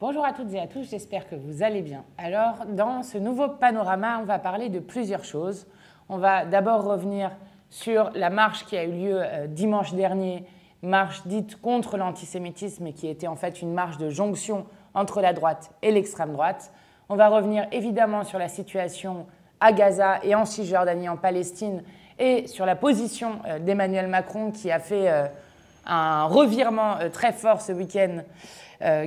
Bonjour à toutes et à tous, j'espère que vous allez bien. Alors, dans ce nouveau panorama, on va parler de plusieurs choses. On va d'abord revenir sur la marche qui a eu lieu dimanche dernier, marche dite contre l'antisémitisme et qui était en fait une marche de jonction entre la droite et l'extrême droite. On va revenir évidemment sur la situation à Gaza et en Cisjordanie, en Palestine, et sur la position d'Emmanuel Macron qui a fait un revirement très fort ce week-end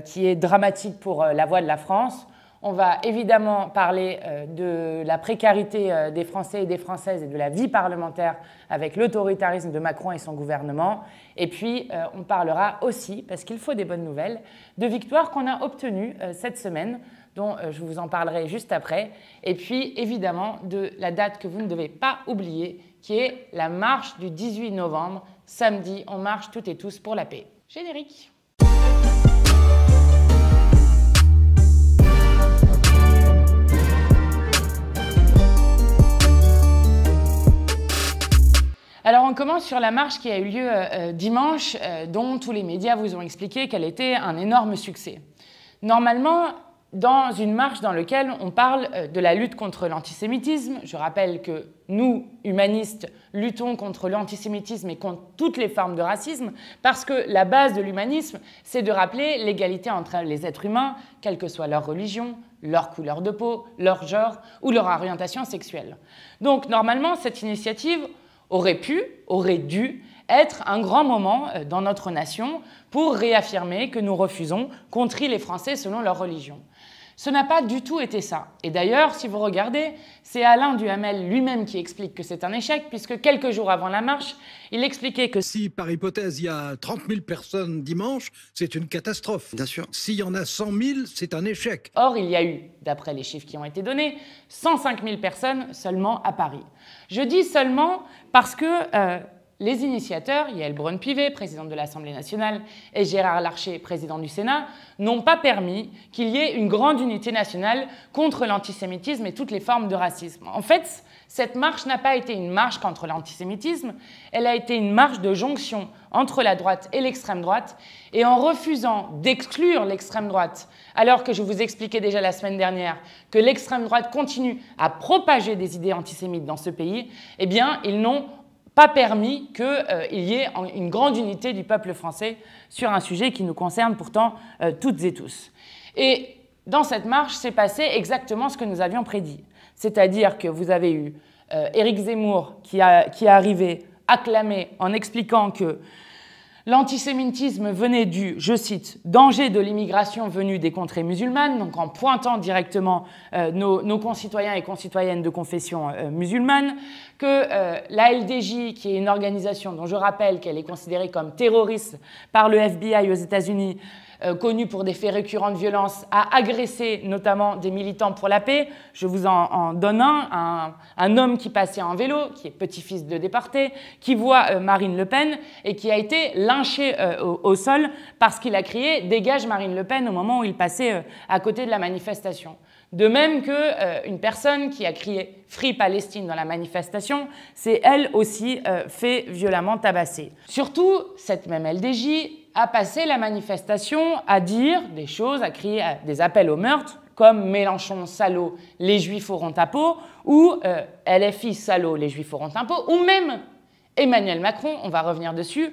qui est dramatique pour la voix de la France. On va évidemment parler de la précarité des Français et des Françaises et de la vie parlementaire avec l'autoritarisme de Macron et son gouvernement. Et puis, on parlera aussi, parce qu'il faut des bonnes nouvelles, de victoires qu'on a obtenues cette semaine, dont je vous en parlerai juste après. Et puis, évidemment, de la date que vous ne devez pas oublier, qui est la marche du 18 novembre. Samedi, on marche toutes et tous pour la paix. Générique. Alors on commence sur la marche qui a eu lieu dimanche, dont tous les médias vous ont expliqué qu'elle était un énorme succès. Normalement, dans une marche dans laquelle on parle de la lutte contre l'antisémitisme, je rappelle que nous, humanistes, luttons contre l'antisémitisme et contre toutes les formes de racisme, parce que la base de l'humanisme, c'est de rappeler l'égalité entre les êtres humains, quelle que soit leur religion, leur couleur de peau, leur genre ou leur orientation sexuelle. Donc normalement, cette initiative aurait dû être un grand moment dans notre nation pour réaffirmer que nous refusons qu'on trie les Français selon leur religion. Ce n'a pas du tout été ça. Et d'ailleurs, si vous regardez, c'est Alain Duhamel lui-même qui explique que c'est un échec, puisque quelques jours avant la marche, il expliquait que si, par hypothèse, il y a 30 000 personnes dimanche, c'est une catastrophe. Bien sûr. S'il y en a 100 000, c'est un échec. Or, il y a eu, d'après les chiffres qui ont été donnés, 105 000 personnes seulement à Paris. Je dis seulement parce que les initiateurs, Yael Braun-Pivet, présidente de l'Assemblée nationale, et Gérard Larcher, président du Sénat, n'ont pas permis qu'il y ait une grande unité nationale contre l'antisémitisme et toutes les formes de racisme. En fait, cette marche n'a pas été une marche contre l'antisémitisme, elle a été une marche de jonction entre la droite et l'extrême droite, et en refusant d'exclure l'extrême droite, alors que je vous expliquais déjà la semaine dernière que l'extrême droite continue à propager des idées antisémites dans ce pays, eh bien, ils n'ont pas permis qu'il y ait une grande unité du peuple français sur un sujet qui nous concerne pourtant toutes et tous. Et dans cette marche, s'est passé exactement ce que nous avions prédit. C'est-à-dire que vous avez eu Éric Zemmour qui est arrivé acclamé en expliquant que l'antisémitisme venait du, je cite, « danger de l'immigration venue des contrées musulmanes », donc en pointant directement nos concitoyens et concitoyennes de confession musulmane, que la LDJ, qui est une organisation dont je rappelle qu'elle est considérée comme terroriste par le FBI aux États-Unis, connue pour des faits récurrents de violence, a agressé notamment des militants pour la paix. Je vous en donne un homme qui passait en vélo, qui est petit-fils de déporté, qui voit Marine Le Pen et qui a été lynché au sol parce qu'il a crié « Dégage Marine Le Pen » au moment où il passait à côté de la manifestation. De même qu'une personne qui a crié « Free Palestine » dans la manifestation, c'est elle aussi fait violemment tabasser. Surtout, cette même LDJ a passé la manifestation à dire des choses, à crier des appels au meurtre, comme Mélenchon, salaud, les Juifs auront ta peau, ou LFI, salaud, les Juifs auront ta peau, ou même Emmanuel Macron, on va revenir dessus,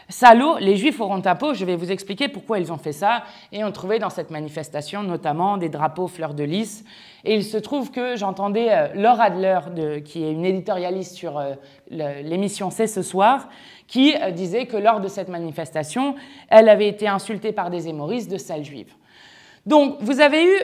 salaud, les Juifs auront ta peau, je vais vous expliquer pourquoi ils ont fait ça, et on trouvait dans cette manifestation notamment des drapeaux fleurs de lys. Et il se trouve que j'entendais Laure Adler, qui est une éditorialiste sur l'émission C'est ce soir, qui disait que lors de cette manifestation, elle avait été insultée par des hémoristes de sale juive. Donc vous avez eu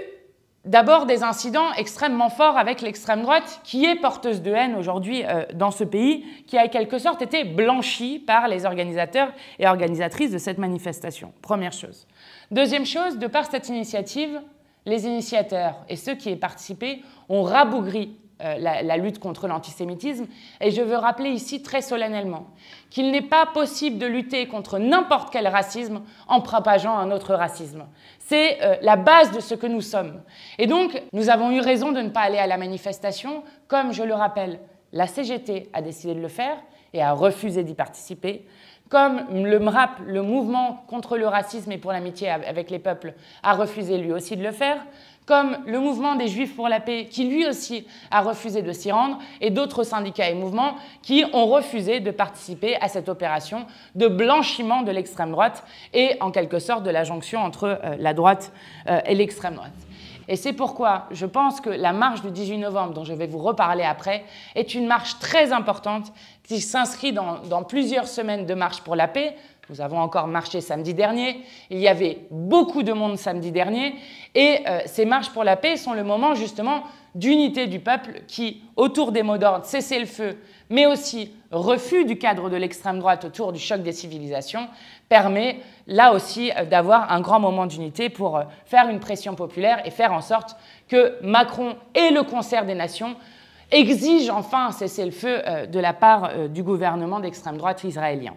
d'abord des incidents extrêmement forts avec l'extrême droite, qui est porteuse de haine aujourd'hui dans ce pays, qui a en quelque sorte été blanchie par les organisateurs et organisatrices de cette manifestation. Première chose. Deuxième chose, de par cette initiative, les initiateurs et ceux qui y participé ont rabougri la lutte contre l'antisémitisme. Et je veux rappeler ici très solennellement qu'il n'est pas possible de lutter contre n'importe quel racisme en propageant un autre racisme. C'est la base de ce que nous sommes. Et donc, nous avons eu raison de ne pas aller à la manifestation. Comme je le rappelle, la CGT a décidé de le faire et a refusé d'y participer. comme le MRAP, le Mouvement contre le racisme et pour l'amitié avec les peuples, a refusé lui aussi de le faire, comme le Mouvement des Juifs pour la paix, qui lui aussi a refusé de s'y rendre, et d'autres syndicats et mouvements qui ont refusé de participer à cette opération de blanchiment de l'extrême droite et en quelque sorte de la jonction entre la droite et l'extrême droite. Et c'est pourquoi je pense que la marche du 18 novembre, dont je vais vous reparler après, est une marche très importante qui s'inscrit dans plusieurs semaines de marche pour la paix. Nous avons encore marché samedi dernier, il y avait beaucoup de monde samedi dernier, et ces marches pour la paix sont le moment justement d'unité du peuple qui, autour des mots d'ordre cessez-le-feu, mais aussi refus du cadre de l'extrême droite autour du choc des civilisations, permet là aussi d'avoir un grand moment d'unité pour faire une pression populaire et faire en sorte que Macron et le concert des nations exigent enfin un cessez-le-feu de la part du gouvernement d'extrême droite israélien.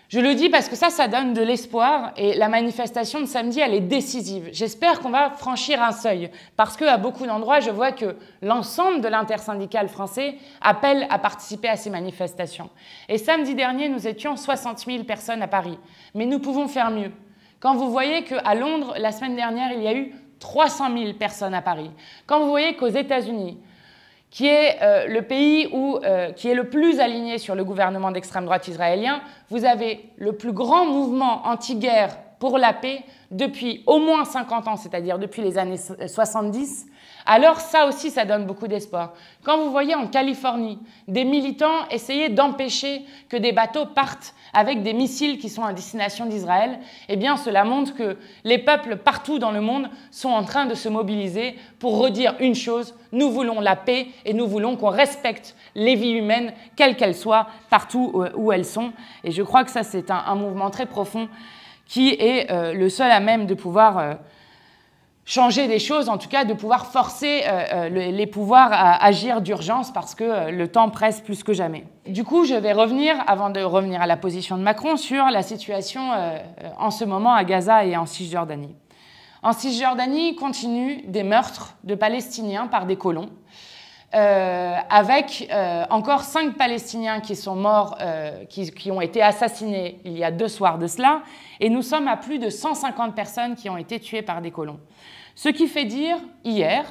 Je le dis parce que ça donne de l'espoir et la manifestation de samedi, elle est décisive. J'espère qu'on va franchir un seuil parce qu'à beaucoup d'endroits, je vois que l'ensemble de l'intersyndical français appelle à participer à ces manifestations. Et samedi dernier, nous étions 60 000 personnes à Paris. Mais nous pouvons faire mieux. Quand vous voyez qu'à Londres, la semaine dernière, il y a eu 300 000 personnes à Paris. Quand vous voyez qu'aux États-Unis, qui est le pays qui est le plus aligné sur le gouvernement d'extrême droite israélien, vous avez le plus grand mouvement anti-guerre pour la paix depuis au moins 50 ans, c'est-à-dire depuis les années 70, alors ça aussi, ça donne beaucoup d'espoir. Quand vous voyez en Californie des militants essayer d'empêcher que des bateaux partent avec des missiles qui sont à destination d'Israël, eh bien cela montre que les peuples partout dans le monde sont en train de se mobiliser pour redire une chose, nous voulons la paix et nous voulons qu'on respecte les vies humaines, quelles qu'elles soient, partout où elles sont. Et je crois que ça, c'est un mouvement très profond qui est le seul à même de pouvoir changer des choses, en tout cas de pouvoir forcer les pouvoirs à agir d'urgence parce que le temps presse plus que jamais. Du coup, je vais revenir, avant de revenir à la position de Macron, sur la situation en ce moment à Gaza et en Cisjordanie. En Cisjordanie, continuent des meurtres de Palestiniens par des colons, avec encore 5 Palestiniens qui sont morts, qui ont été assassinés il y a 2 soirs de cela, et nous sommes à plus de 150 personnes qui ont été tuées par des colons. Ce qui fait dire, hier,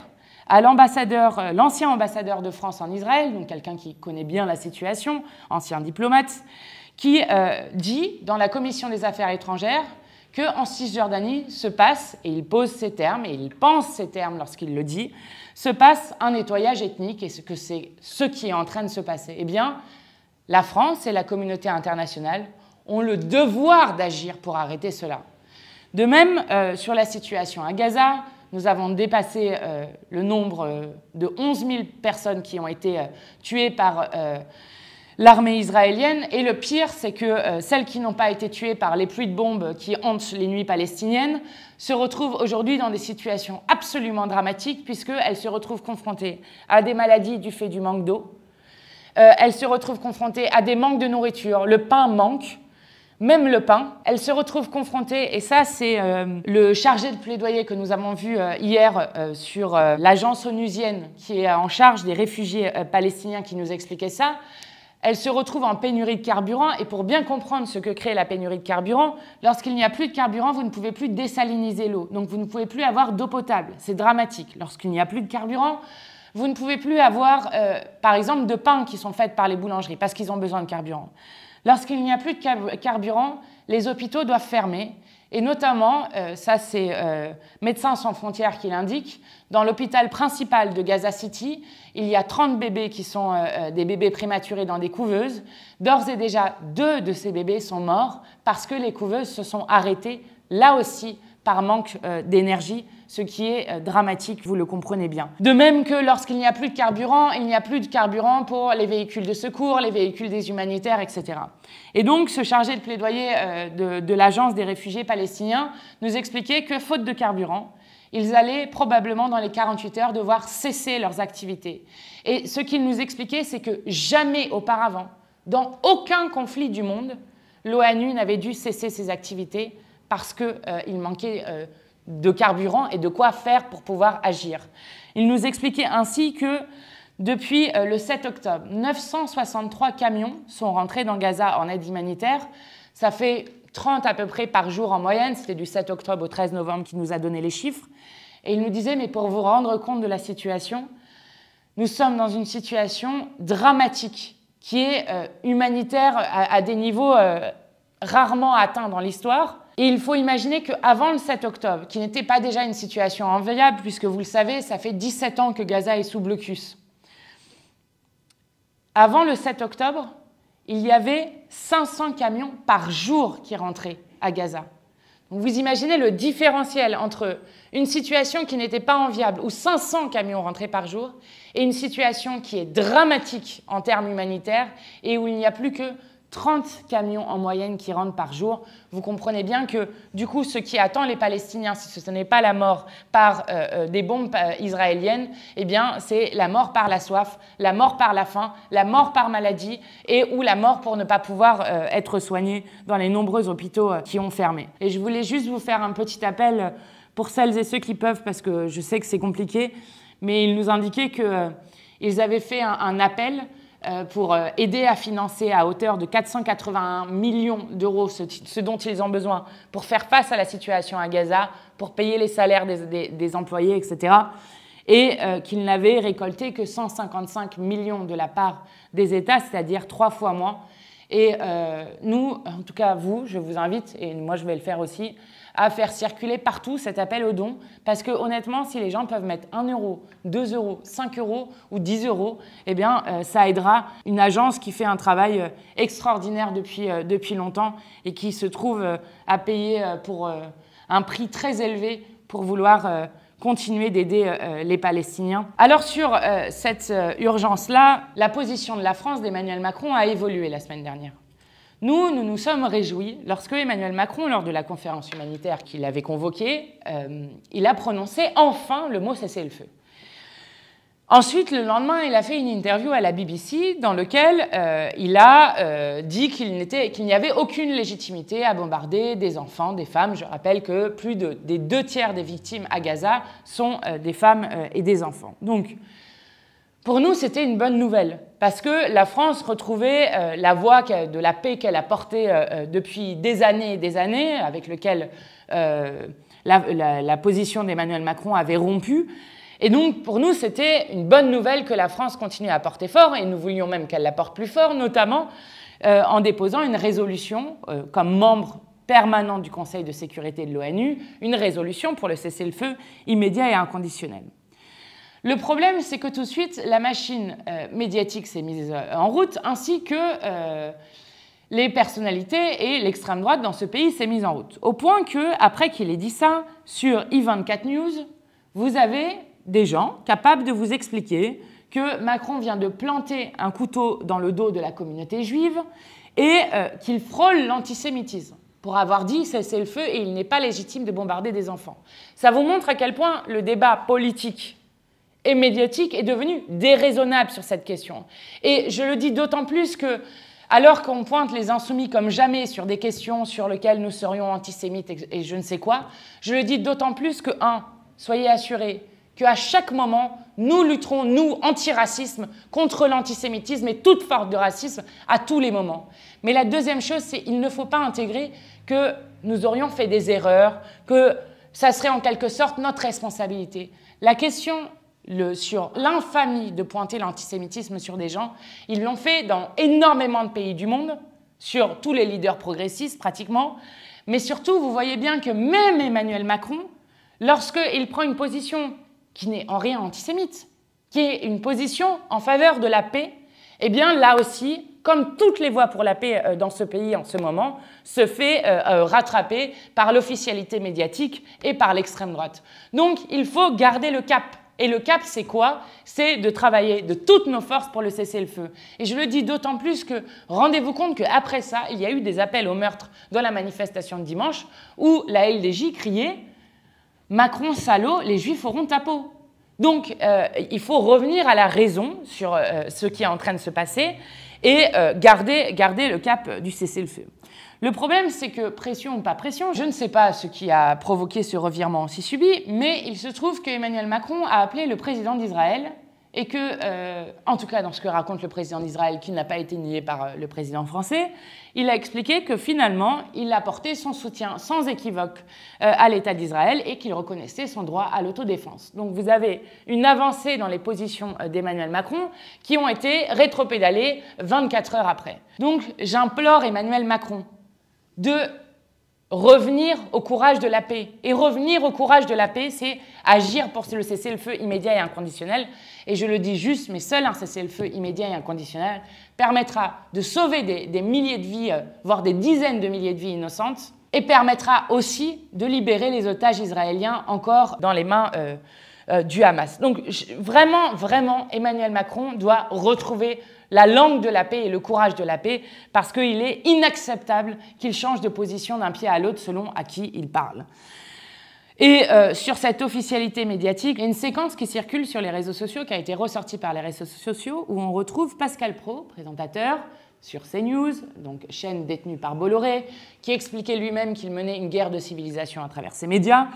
à l'ancien ambassadeur de France en Israël, donc quelqu'un qui connaît bien la situation, ancien diplomate, qui dit dans la Commission des Affaires étrangères qu'en Cisjordanie se passe, et il pose ces termes, et il pense ces termes lorsqu'il le dit, se passe un nettoyage ethnique, et que c'est ce qui est en train de se passer. Eh bien, la France et la communauté internationale ont le devoir d'agir pour arrêter cela. De même, sur la situation à Gaza, nous avons dépassé le nombre de 11 000 personnes qui ont été tuées par l'armée israélienne. Et le pire, c'est que celles qui n'ont pas été tuées par les pluies de bombes qui hantent les nuits palestiniennes se retrouvent aujourd'hui dans des situations absolument dramatiques puisqu'elles se retrouvent confrontées à des maladies du fait du manque d'eau. Elles se retrouvent confrontées à des manques de nourriture. Le pain manque. Même le pain, elle se retrouve confrontée, et ça c'est le chargé de plaidoyer que nous avons vu hier sur l'agence onusienne qui est en charge des réfugiés palestiniens qui nous expliquait ça. Elle se retrouve en pénurie de carburant, et pour bien comprendre ce que crée la pénurie de carburant, lorsqu'il n'y a plus de carburant, vous ne pouvez plus désaliniser l'eau, donc vous ne pouvez plus avoir d'eau potable, c'est dramatique. Lorsqu'il n'y a plus de carburant, vous ne pouvez plus avoir, par exemple, de pain qui sont faites par les boulangeries, parce qu'ils ont besoin de carburant. Lorsqu'il n'y a plus de carburant, les hôpitaux doivent fermer. Et notamment, ça c'est Médecins sans frontières qui l'indique, dans l'hôpital principal de Gaza City, il y a 30 bébés qui sont des bébés prématurés dans des couveuses. D'ores et déjà, 2 de ces bébés sont morts parce que les couveuses se sont arrêtées, là aussi, par manque d'énergie, ce qui est dramatique, vous le comprenez bien. De même que lorsqu'il n'y a plus de carburant, il n'y a plus de carburant pour les véhicules de secours, les véhicules des humanitaires, etc. Et donc, ce chargé de plaidoyer de l'Agence des réfugiés palestiniens nous expliquait que, faute de carburant, ils allaient probablement, dans les 48 heures, devoir cesser leurs activités. Et ce qu'il nous expliquait, c'est que jamais auparavant, dans aucun conflit du monde, l'ONU n'avait dû cesser ses activités parce qu'il manquait de carburant et de quoi faire pour pouvoir agir. Il nous expliquait ainsi que depuis le 7 octobre. 963 camions sont rentrés dans Gaza en aide humanitaire. Ça fait 30 à peu près par jour en moyenne. C'était du 7 octobre au 13 novembre qui nous a donné les chiffres. Et il nous disait, mais pour vous rendre compte de la situation, nous sommes dans une situation dramatique qui est humanitaire à des niveaux rarement atteints dans l'histoire. Et il faut imaginer qu'avant le 7 octobre, qui n'était pas déjà une situation enviable, puisque vous le savez, ça fait 17 ans que Gaza est sous blocus. Avant le 7 octobre, il y avait 500 camions par jour qui rentraient à Gaza. Donc vous imaginez le différentiel entre une situation qui n'était pas enviable, où 500 camions rentraient par jour, et une situation qui est dramatique en termes humanitaires, et où il n'y a plus que 30 camions en moyenne qui rentrent par jour. Vous comprenez bien que, du coup, ce qui attend les Palestiniens, si ce n'est pas la mort par des bombes israéliennes, eh bien, c'est la mort par la soif, la mort par la faim, la mort par maladie et ou la mort pour ne pas pouvoir être soignés dans les nombreux hôpitaux qui ont fermé. Et je voulais juste vous faire un petit appel pour celles et ceux qui peuvent, parce que je sais que c'est compliqué, mais ils nous indiquaient qu'ils avaient fait un appel pour aider à financer à hauteur de 481 millions d'euros ce dont ils ont besoin pour faire face à la situation à Gaza, pour payer les salaires des employés, etc. Et qu'ils n'avaient récolté que 155 millions de la part des États, c'est-à-dire 3 fois moins. Et nous, en tout cas vous, je vous invite, et moi je vais le faire aussi, à faire circuler partout cet appel aux dons, parce que honnêtement, si les gens peuvent mettre 1 euro, 2 euros, 5 euros ou 10 euros, eh bien, ça aidera une agence qui fait un travail extraordinaire depuis longtemps et qui se trouve à payer pour un prix très élevé pour vouloir continuer d'aider les Palestiniens. Alors sur cette urgence-là, la position de la France d'Emmanuel Macron a évolué la semaine dernière. Nous nous sommes réjouis lorsque Emmanuel Macron, lors de la conférence humanitaire qu'il avait convoquée, il a prononcé enfin le mot cessez-le-feu. Ensuite, le lendemain, il a fait une interview à la BBC dans laquelle il a dit qu'il n'y avait aucune légitimité à bombarder des enfants, des femmes. Je rappelle que plus des 2 tiers des victimes à Gaza sont des femmes et des enfants. Donc, pour nous, c'était une bonne nouvelle, parce que la France retrouvait la voie de la paix qu'elle a portée depuis des années et des années, avec lequel la position d'Emmanuel Macron avait rompu. Et donc, pour nous, c'était une bonne nouvelle que la France continue à porter fort, et nous voulions même qu'elle la porte plus fort, notamment en déposant une résolution comme membre permanent du Conseil de sécurité de l'ONU, une résolution pour le cessez-le-feu immédiat et inconditionnel. Le problème, c'est que tout de suite, la machine médiatique s'est mise en route, ainsi que les personnalités et l'extrême droite dans ce pays s'est mise en route. Au point que, après qu'il ait dit ça, sur i24 News, vous avez des gens capables de vous expliquer que Macron vient de planter un couteau dans le dos de la communauté juive et qu'il frôle l'antisémitisme pour avoir dit cessez-le-feu et il n'est pas légitime de bombarder des enfants. Ça vous montre à quel point le débat politique et médiatique est devenu déraisonnable sur cette question. Et je le dis d'autant plus que, alors qu'on pointe les insoumis comme jamais sur des questions sur lesquelles nous serions antisémites et je ne sais quoi, je le dis d'autant plus que, soyez assurés qu'à chaque moment, nous lutterons, nous, antiracisme, contre l'antisémitisme et toute forme de racisme à tous les moments. Mais la deuxième chose, c'est qu'il ne faut pas intégrer que nous aurions fait des erreurs, que ça serait en quelque sorte notre responsabilité. La question sur l'infamie de pointer l'antisémitisme sur des gens, ils l'ont fait dans énormément de pays du monde, sur tous les leaders progressistes pratiquement, mais surtout, vous voyez bien que même Emmanuel Macron, lorsqu'il prend une position qui n'est en rien antisémite, qui est une position en faveur de la paix, eh bien là aussi, comme toutes les voix pour la paix dans ce pays en ce moment, se fait rattraper par l'officialité médiatique et par l'extrême droite. Donc il faut garder le cap. Et le cap, c'est quoi? C'est de travailler de toutes nos forces pour le cessez-le-feu. Et je le dis d'autant plus que, rendez-vous compte qu'après ça, il y a eu des appels au meurtre dans la manifestation de dimanche où la LDJ criait « Macron salaud, les Juifs auront ta peau ». Donc, il faut revenir à la raison sur ce qui est en train de se passer et garder le cap du cessez-le-feu. Le problème, c'est que, pression ou pas pression, je ne sais pas ce qui a provoqué ce revirement si subi, mais il se trouve qu'Emmanuel Macron a appelé le président d'Israël et que, en tout cas dans ce que raconte le président d'Israël, qui n'a pas été nié par le président français, il a expliqué que finalement, il apportait son soutien sans équivoque à l'État d'Israël et qu'il reconnaissait son droit à l'autodéfense. Donc vous avez une avancée dans les positions d'Emmanuel Macron qui ont été rétropédalées 24 heures après. Donc j'implore Emmanuel Macron de revenir au courage de la paix. Et revenir au courage de la paix, c'est agir pour le cessez-le-feu immédiat et inconditionnel. Et je le dis juste, mais seul un cessez-le-feu immédiat et inconditionnel permettra de sauver des milliers de vies, voire des dizaines de milliers de vies innocentes, et permettra aussi de libérer les otages israéliens encore dans les mains du Hamas. Donc vraiment, vraiment, Emmanuel Macron doit retrouver la langue de la paix et le courage de la paix, parce qu'il est inacceptable qu'il change de position d'un pied à l'autre selon à qui il parle. Et sur cette officialité médiatique, il y a une séquence qui circule sur les réseaux sociaux, qui a été ressortie par les réseaux sociaux, où on retrouve Pascal Praud, présentateur, sur CNews, donc chaîne détenue par Bolloré, qui expliquait lui-même qu'il menait une guerre de civilisation à travers ses médias,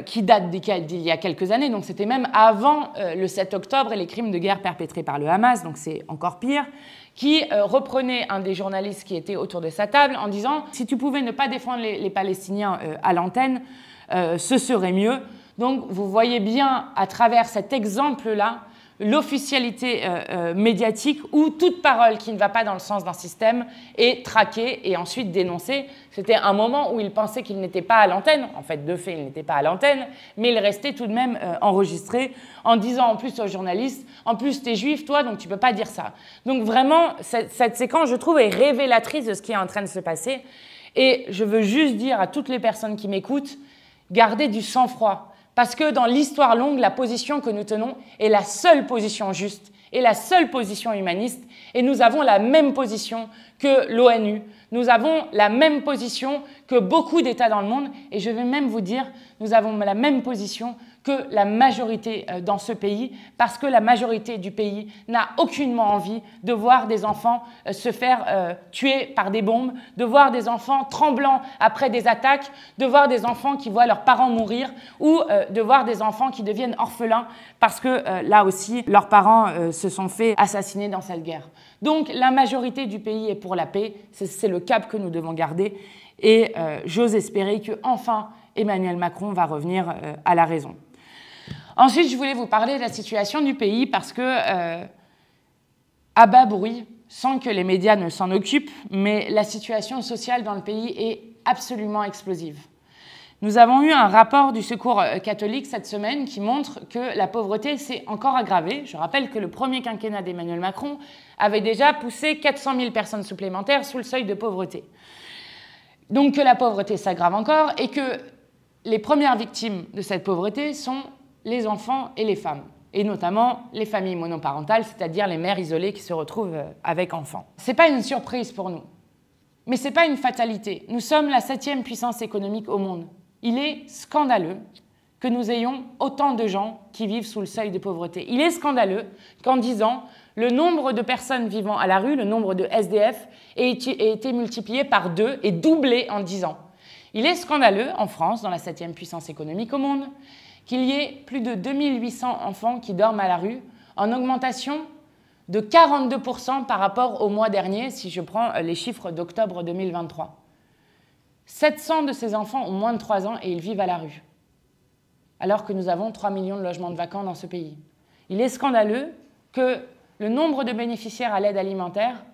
qui date d'il y a quelques années, donc c'était même avant le 7 octobre et les crimes de guerre perpétrés par le Hamas, donc c'est encore pire, qui reprenait un des journalistes qui était autour de sa table en disant « Si tu pouvais ne pas défendre les Palestiniens à l'antenne, ce serait mieux ». Donc vous voyez bien à travers cet exemple-là l'officialité médiatique où toute parole qui ne va pas dans le sens d'un système est traquée et ensuite dénoncée. C'était un moment où il pensait qu'il n'était pas à l'antenne. En fait, de fait, il n'était pas à l'antenne, mais il restait tout de même enregistré en disant en plus aux journalistes « En plus, t'es juif, toi, donc tu peux pas dire ça ». Donc vraiment, cette séquence, je trouve, est révélatrice de ce qui est en train de se passer. Et je veux juste dire à toutes les personnes qui m'écoutent, gardez du sang-froid. Parce que dans l'histoire longue, la position que nous tenons est la seule position juste et la seule position humaniste. Et nous avons la même position que l'ONU. Nous avons la même position que beaucoup d'États dans le monde. Et je vais même vous dire, nous avons la même position que la majorité dans ce pays, parce que la majorité du pays n'a aucunement envie de voir des enfants se faire tuer par des bombes, de voir des enfants tremblants après des attaques, de voir des enfants qui voient leurs parents mourir, ou de voir des enfants qui deviennent orphelins parce que là aussi, leurs parents se sont fait assassiner dans cette guerre. Donc la majorité du pays est pour la paix, c'est le cap que nous devons garder, et j'ose espérer qu'enfin Emmanuel Macron va revenir à la raison. Ensuite, je voulais vous parler de la situation du pays parce que, à bas bruit, sans que les médias ne s'en occupent, mais la situation sociale dans le pays est absolument explosive. Nous avons eu un rapport du Secours catholique cette semaine qui montre que la pauvreté s'est encore aggravée. Je rappelle que le premier quinquennat d'Emmanuel Macron avait déjà poussé 400 000 personnes supplémentaires sous le seuil de pauvreté. Donc que la pauvreté s'aggrave encore et que les premières victimes de cette pauvreté sont les enfants et les femmes, et notamment les familles monoparentales, c'est-à-dire les mères isolées qui se retrouvent avec enfants. Ce n'est pas une surprise pour nous, mais ce n'est pas une fatalité. Nous sommes la 7e puissance économique au monde. Il est scandaleux que nous ayons autant de gens qui vivent sous le seuil de pauvreté. Il est scandaleux qu'en 10 ans, le nombre de personnes vivant à la rue, le nombre de SDF, ait été multiplié par 2 et doublé en 10 ans. Il est scandaleux, en France, dans la 7e puissance économique au monde, qu'il y ait plus de 2800 enfants qui dorment à la rue, en augmentation de 42% par rapport au mois dernier, si je prends les chiffres d'octobre 2023. 700 de ces enfants ont moins de 3 ans et ils vivent à la rue, alors que nous avons 3 millions de logements de vacants dans ce pays. Il est scandaleux que le nombre de bénéficiaires à l'aide alimentaire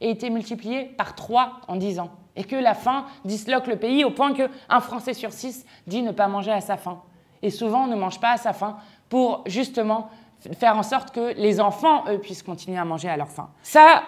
ait été multiplié par 3 en 10 ans, et que la faim disloque le pays au point qu'un Français sur 6 dit ne pas manger à sa faim. Et souvent, on ne mange pas à sa faim pour justement faire en sorte que les enfants, eux, puissent continuer à manger à leur faim. Ça,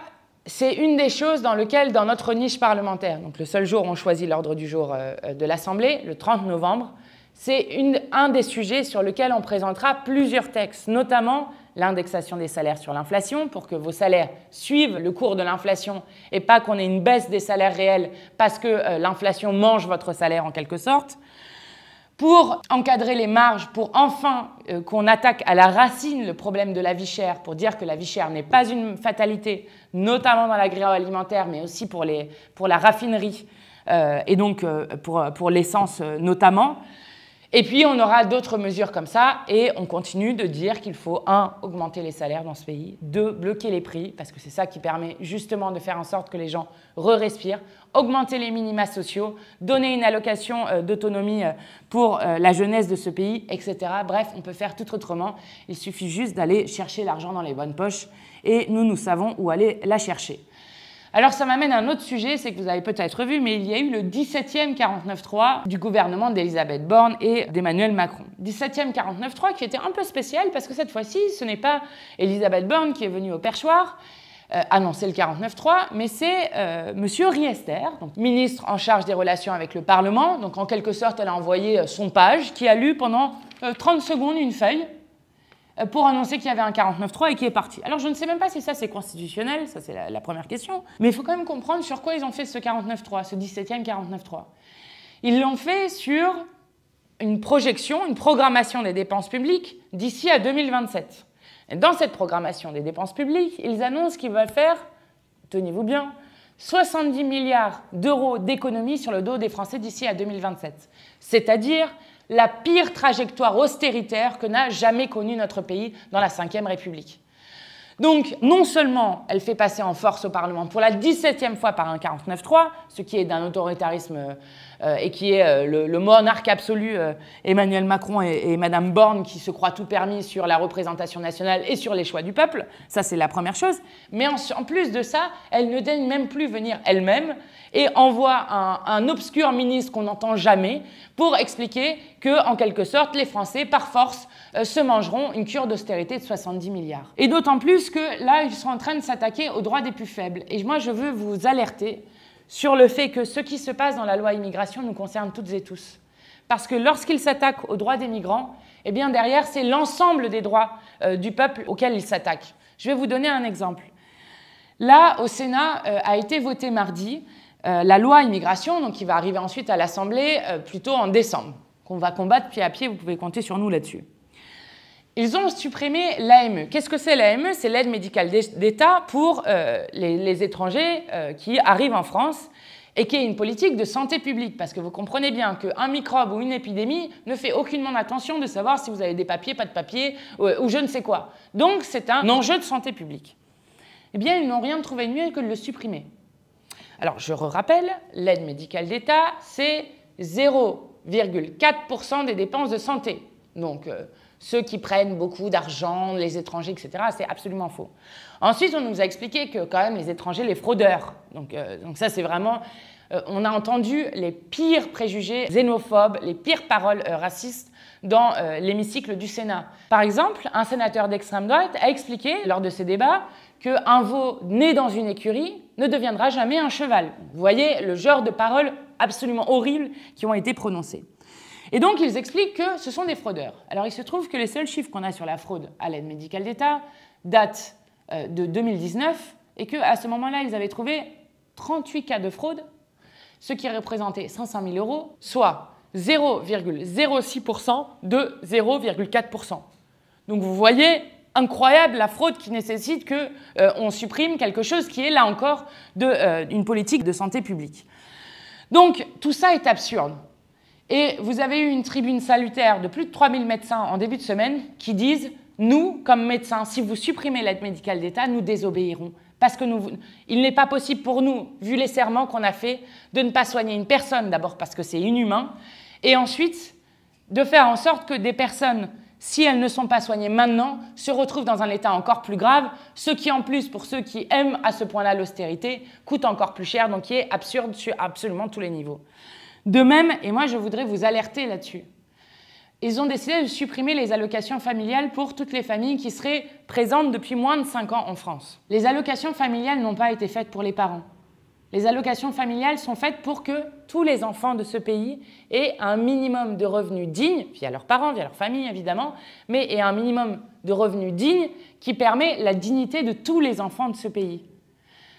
c'est une des choses dans lesquelles, dans notre niche parlementaire, donc le seul jour où on choisit l'ordre du jour de l'Assemblée, le 30 novembre, c'est un des sujets sur lesquels on présentera plusieurs textes, notamment l'indexation des salaires sur l'inflation, pour que vos salaires suivent le cours de l'inflation et pas qu'on ait une baisse des salaires réels parce que l'inflation mange votre salaire en quelque sorte. Pour encadrer les marges, pour enfin qu'on attaque à la racine le problème de la vie chère, pour dire que la vie chère n'est pas une fatalité, notamment dans l'agroalimentaire, mais aussi pour la raffinerie et donc pour l'essence notamment. Et puis, on aura d'autres mesures comme ça, et on continue de dire qu'il faut, 1, augmenter les salaires dans ce pays, 2, bloquer les prix, parce que c'est ça qui permet justement de faire en sorte que les gens re-respirent, augmenter les minima sociaux, donner une allocation d'autonomie pour la jeunesse de ce pays, etc. Bref, on peut faire tout autrement. Il suffit juste d'aller chercher l'argent dans les bonnes poches, et nous savons où aller la chercher. Alors ça m'amène à un autre sujet, c'est que vous avez peut-être vu, mais il y a eu le 17e 49.3 du gouvernement d'Elisabeth Borne et d'Emmanuel Macron. 17e 49.3 qui était un peu spécial parce que cette fois-ci, ce n'est pas Elisabeth Borne qui est venue au perchoir annoncer le 49.3, mais c'est Monsieur Riester, donc ministre en charge des relations avec le Parlement. Donc en quelque sorte, elle a envoyé son page qui a lu pendant 30 secondes une feuille pour annoncer qu'il y avait un 49.3 et qui est parti. Alors je ne sais même pas si ça c'est constitutionnel, ça c'est la première question, mais il faut quand même comprendre sur quoi ils ont fait ce 49.3, ce 17e 49.3. Ils l'ont fait sur une projection, une programmation des dépenses publiques d'ici à 2027. Et dans cette programmation des dépenses publiques, ils annoncent qu'ils veulent faire, tenez-vous bien, 70 milliards d'euros d'économies sur le dos des Français d'ici à 2027. C'est-à-dire la pire trajectoire austéritaire que n'a jamais connue notre pays dans la Ve République. Donc, non seulement elle fait passer en force au Parlement pour la 17e fois par un 49.3, ce qui est d'un autoritarisme et qui est le monarque absolu Emmanuel Macron et Madame Borne qui se croient tout permis sur la représentation nationale et sur les choix du peuple, ça c'est la première chose. Mais en plus de ça, elle ne daigne même plus venir elle-même et envoie un obscur ministre qu'on n'entend jamais pour expliquer que, en quelque sorte, les Français, par force, se mangeront une cure d'austérité de 70 milliards. Et d'autant plus que là, ils sont en train de s'attaquer aux droits des plus faibles. Et moi, je veux vous alerter sur le fait que ce qui se passe dans la loi immigration nous concerne toutes et tous. Parce que lorsqu'ils s'attaquent aux droits des migrants, eh bien derrière, c'est l'ensemble des droits du peuple auxquels ils s'attaquent. Je vais vous donner un exemple. Là, au Sénat, a été votée mardi la loi immigration, donc qui va arriver ensuite à l'Assemblée plutôt en décembre, qu'on va combattre pied à pied, vous pouvez compter sur nous là-dessus. Ils ont supprimé l'AME. Qu'est-ce que c'est l'AME? C'est l'aide médicale d'État pour les étrangers qui arrivent en France et qui est une politique de santé publique. Parce que vous comprenez bien qu'un microbe ou une épidémie ne fait aucunement attention de savoir si vous avez des papiers, pas de papiers ou je ne sais quoi. Donc c'est un enjeu de santé publique. Eh bien, ils n'ont rien trouvé de mieux que de le supprimer. Alors, je rappelle, l'aide médicale d'État, c'est 0,4% des dépenses de santé. Donc, ceux qui prennent beaucoup d'argent, les étrangers, etc., c'est absolument faux. Ensuite, on nous a expliqué que quand même les étrangers, les fraudeurs. Donc ça, c'est vraiment... on a entendu les pires préjugés xénophobes, les pires paroles racistes dans l'hémicycle du Sénat. Par exemple, un sénateur d'extrême droite a expliqué, lors de ces débats, qu'un veau né dans une écurie ne deviendra jamais un cheval. Vous voyez le genre de paroles absolument horribles qui ont été prononcées. Et donc, ils expliquent que ce sont des fraudeurs. Alors, il se trouve que les seuls chiffres qu'on a sur la fraude à l'aide médicale d'État datent de 2019 et qu'à ce moment-là, ils avaient trouvé 38 cas de fraude, ce qui représentait 500 000 euros, soit 0,06% de 0,4%. Donc, vous voyez, incroyable la fraude qui nécessite qu'on supprime quelque chose qui est, là encore, une politique de santé publique. Donc, tout ça est absurde. Et vous avez eu une tribune salutaire de plus de 3000 médecins en début de semaine qui disent « Nous, comme médecins, si vous supprimez l'aide médicale d'État, nous désobéirons. Parce que il n'est pas possible pour nous, vu les serments qu'on a faits, de ne pas soigner une personne, d'abord parce que c'est inhumain, et ensuite de faire en sorte que des personnes, si elles ne sont pas soignées maintenant, se retrouvent dans un état encore plus grave, ce qui en plus, pour ceux qui aiment à ce point-là l'austérité, coûte encore plus cher, donc qui est absurde sur absolument tous les niveaux. De même, et moi je voudrais vous alerter là-dessus, ils ont décidé de supprimer les allocations familiales pour toutes les familles qui seraient présentes depuis moins de 5 ans en France. Les allocations familiales n'ont pas été faites pour les parents. Les allocations familiales sont faites pour que tous les enfants de ce pays aient un minimum de revenus dignes, via leurs parents, via leur famille évidemment, mais aient un minimum de revenus dignes qui permet la dignité de tous les enfants de ce pays.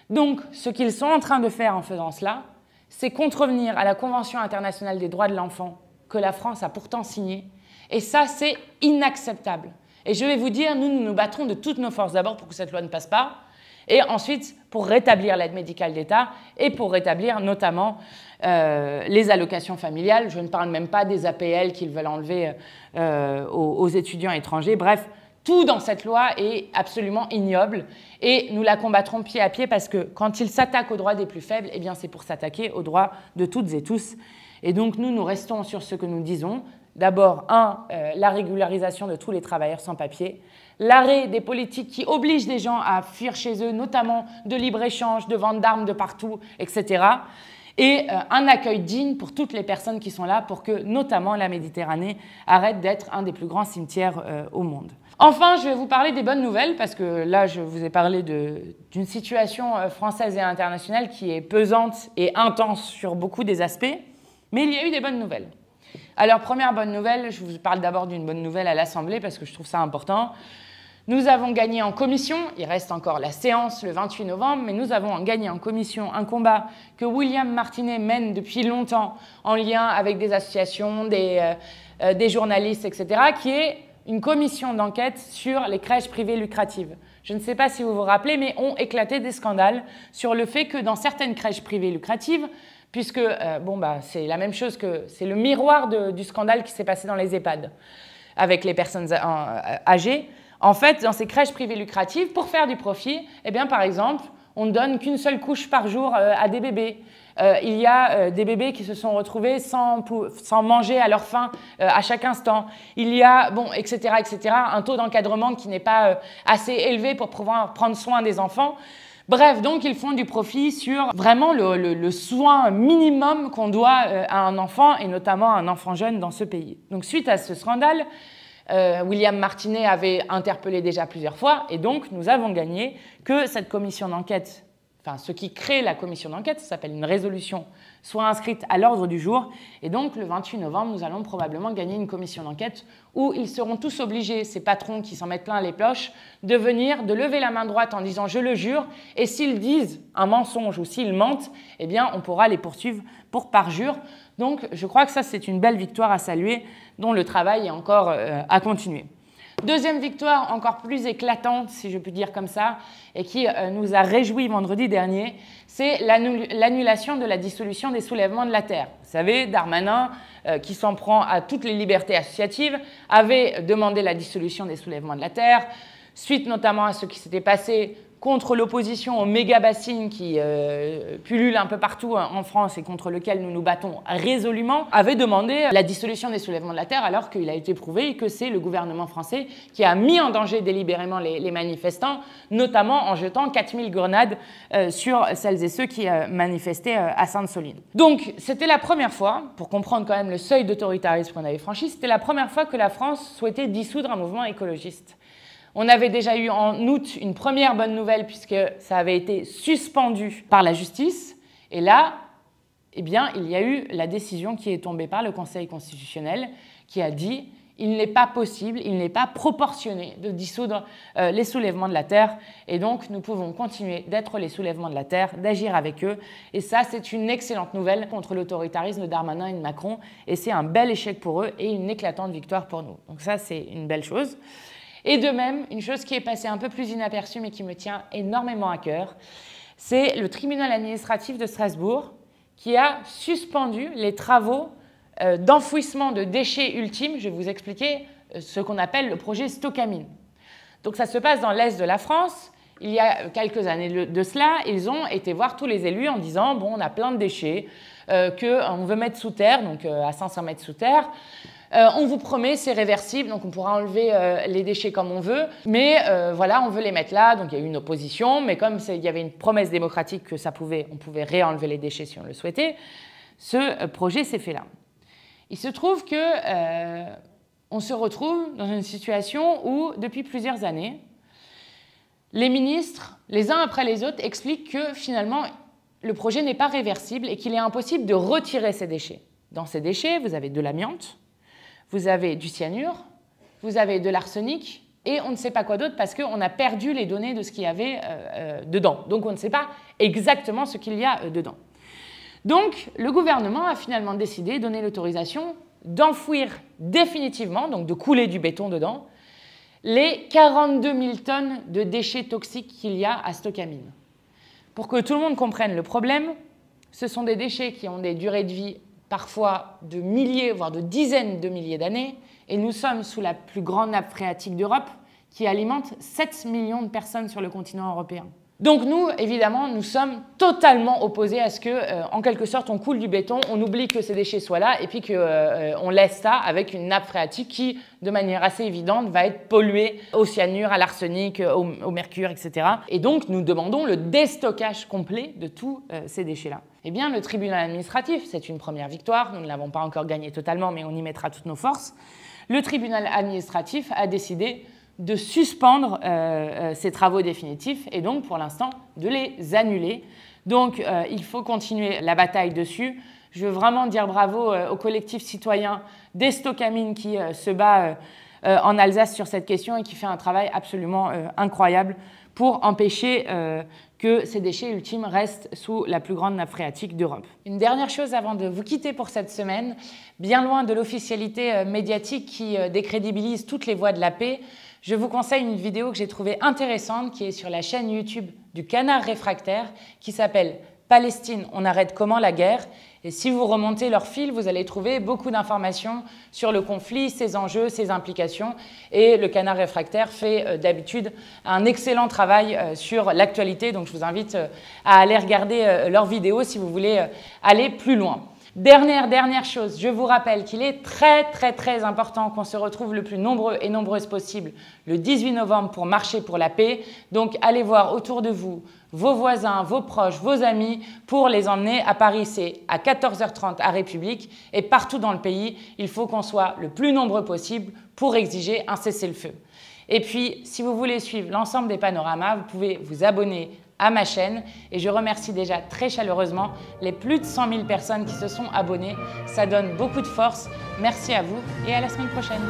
Donc, ce qu'ils sont en train de faire en faisant cela, c'est contrevenir à la Convention internationale des droits de l'enfant que la France a pourtant signée. Et ça, c'est inacceptable. Et je vais vous dire, nous nous battrons de toutes nos forces d'abord pour que cette loi ne passe pas. et ensuite pour rétablir l'aide médicale d'État et pour rétablir notamment les allocations familiales. Je ne parle même pas des APL qu'ils veulent enlever aux étudiants étrangers. Bref, tout dans cette loi est absolument ignoble et nous la combattrons pied à pied parce que quand ils s'attaquent aux droits des plus faibles, eh bien c'est pour s'attaquer aux droits de toutes et tous. Et donc nous restons sur ce que nous disons. D'abord, la régularisation de tous les travailleurs sans papier, l'arrêt des politiques qui obligent les gens à fuir chez eux, notamment de libre-échange, de vente d'armes de partout, etc. Et un accueil digne pour toutes les personnes qui sont là pour que, notamment, la Méditerranée arrête d'être un des plus grands cimetières au monde. Enfin, je vais vous parler des bonnes nouvelles, parce que là, je vous ai parlé d'une situation française et internationale qui est pesante et intense sur beaucoup des aspects, mais il y a eu des bonnes nouvelles. Alors, première bonne nouvelle, je vous parle d'abord d'une bonne nouvelle à l'Assemblée, parce que je trouve ça important. Nous avons gagné en commission, il reste encore la séance le 28 novembre, mais nous avons gagné en commission un combat que William Martinet mène depuis longtemps en lien avec des associations, des journalistes, etc., qui est une commission d'enquête sur les crèches privées lucratives. Je ne sais pas si vous vous rappelez, mais ont éclaté des scandales sur le fait que dans certaines crèches privées lucratives, puisque c'est la même chose que c'est le miroir du scandale qui s'est passé dans les EHPAD avec les personnes âgées. En fait, dans ces crèches privées lucratives, pour faire du profit, eh bien, par exemple, on ne donne qu'une seule couche par jour à des bébés. Il y a des bébés qui se sont retrouvés sans manger à leur faim à chaque instant. Il y a, etc., un taux d'encadrement qui n'est pas assez élevé pour pouvoir prendre soin des enfants. Bref, donc ils font du profit sur vraiment le soin minimum qu'on doit à un enfant, et notamment à un enfant jeune dans ce pays. Donc suite à ce scandale, William Martinet avait interpellé déjà plusieurs fois, et donc nous avons gagné que cette commission d'enquête, enfin ce qui crée la commission d'enquête, ça s'appelle une résolution, soit inscrite à l'ordre du jour, et donc le 28 novembre, nous allons probablement gagner une commission d'enquête où ils seront tous obligés, ces patrons qui s'en mettent plein les poches, de lever la main droite en disant « je le jure », et s'ils disent un mensonge ou s'ils mentent, eh bien on pourra les poursuivre pour parjure. Donc je crois que ça c'est une belle victoire à saluer, dont le travail est encore à continuer. Deuxième victoire encore plus éclatante, si je puis dire comme ça, et qui nous a réjouis vendredi dernier, c'est l'annulation de la dissolution des soulèvements de la terre. Vous savez, Darmanin, qui s'en prend à toutes les libertés associatives, avait demandé la dissolution des soulèvements de la terre, suite notamment à ce qui s'était passé contre l'opposition aux méga-bassines qui pullulent un peu partout en France et contre lequel nous nous battons résolument, avait demandé la dissolution des soulèvements de la terre alors qu'il a été prouvé que c'est le gouvernement français qui a mis en danger délibérément les manifestants, notamment en jetant 4000 grenades sur celles et ceux qui manifestaient à Sainte-Soline. Donc c'était la première fois, pour comprendre quand même le seuil d'autoritarisme qu'on avait franchi, c'était la première fois que la France souhaitait dissoudre un mouvement écologiste. On avait déjà eu en août une première bonne nouvelle puisque ça avait été suspendu par la justice. Et là, eh bien, il y a eu la décision qui est tombée par le Conseil constitutionnel qui a dit il n'est pas possible, il n'est pas proportionné de dissoudre les soulèvements de la terre. Et donc, nous pouvons continuer d'être les soulèvements de la terre, d'agir avec eux. Et ça, c'est une excellente nouvelle contre l'autoritarisme de Darmanin et de Macron. Et c'est un bel échec pour eux et une éclatante victoire pour nous. Donc ça, c'est une belle chose. Et de même, une chose qui est passée un peu plus inaperçue mais qui me tient énormément à cœur, c'est le tribunal administratif de Strasbourg qui a suspendu les travaux d'enfouissement de déchets ultimes. Je vais vous expliquer ce qu'on appelle le projet Stocamine. Donc ça se passe dans l'est de la France. Il y a quelques années de cela, ils ont été voir tous les élus en disant « bon, on a plein de déchets qu'on veut mettre sous terre, donc à 500 mètres sous terre ». On vous promet, c'est réversible, donc on pourra enlever les déchets comme on veut, mais voilà, on veut les mettre là, donc il y a eu une opposition, mais comme il y avait une promesse démocratique que on pouvait réenlever les déchets si on le souhaitait, ce projet s'est fait là. Il se trouve que on se retrouve dans une situation où, depuis plusieurs années, les ministres, les uns après les autres, expliquent que finalement, le projet n'est pas réversible et qu'il est impossible de retirer ces déchets. Dans ces déchets, vous avez de l'amiante, vous avez du cyanure, vous avez de l'arsenic et on ne sait pas quoi d'autre parce qu'on a perdu les données de ce qu'il y avait dedans. Donc on ne sait pas exactement ce qu'il y a dedans. Donc le gouvernement a finalement décidé de donner l'autorisation d'enfouir définitivement, donc de couler du béton dedans, les 42 000 tonnes de déchets toxiques qu'il y a à Stocamine. Pour que tout le monde comprenne le problème, ce sont des déchets qui ont des durées de vie parfois de milliers, voire de dizaines de milliers d'années, et nous sommes sous la plus grande nappe phréatique d'Europe qui alimente 7 millions de personnes sur le continent européen. Donc nous, évidemment, nous sommes totalement opposés à ce que, en quelque sorte, on coule du béton, on oublie que ces déchets soient là et puis qu'on laisse ça avec une nappe phréatique qui, de manière assez évidente, va être polluée au cyanure, à l'arsenic, au mercure, etc. Et donc, nous demandons le déstockage complet de tous ces déchets-là. Eh bien, le tribunal administratif, c'est une première victoire, nous ne l'avons pas encore gagné totalement, mais on y mettra toutes nos forces. Le tribunal administratif a décidé de suspendre ces travaux définitifs et donc pour l'instant de les annuler. Donc il faut continuer la bataille dessus. Je veux vraiment dire bravo au collectif citoyen des Stocamines qui se bat en Alsace sur cette question et qui fait un travail absolument incroyable pour empêcher que ces déchets ultimes restent sous la plus grande nappe phréatique d'Europe. Une dernière chose avant de vous quitter pour cette semaine, bien loin de l'officialité médiatique qui décrédibilise toutes les voies de la paix, je vous conseille une vidéo que j'ai trouvée intéressante qui est sur la chaîne YouTube du Canard Réfractaire qui s'appelle « Palestine, on arrête comment la guerre ?» Et si vous remontez leur fil, vous allez trouver beaucoup d'informations sur le conflit, ses enjeux, ses implications. Et le Canard Réfractaire fait d'habitude un excellent travail sur l'actualité. Donc je vous invite à aller regarder leurs vidéos si vous voulez aller plus loin. Dernière chose, je vous rappelle qu'il est très important qu'on se retrouve le plus nombreux et nombreuses possible le 18 novembre pour marcher pour la paix. Donc allez voir autour de vous vos voisins, vos proches, vos amis pour les emmener. À Paris, c'est à 14h30 à République et partout dans le pays, il faut qu'on soit le plus nombreux possible pour exiger un cessez-le-feu. Et puis, si vous voulez suivre l'ensemble des panoramas, vous pouvez vous abonner à ma chaîne et je remercie déjà très chaleureusement les plus de 100 000 personnes qui se sont abonnées. Ça donne beaucoup de force. Merci à vous et à la semaine prochaine.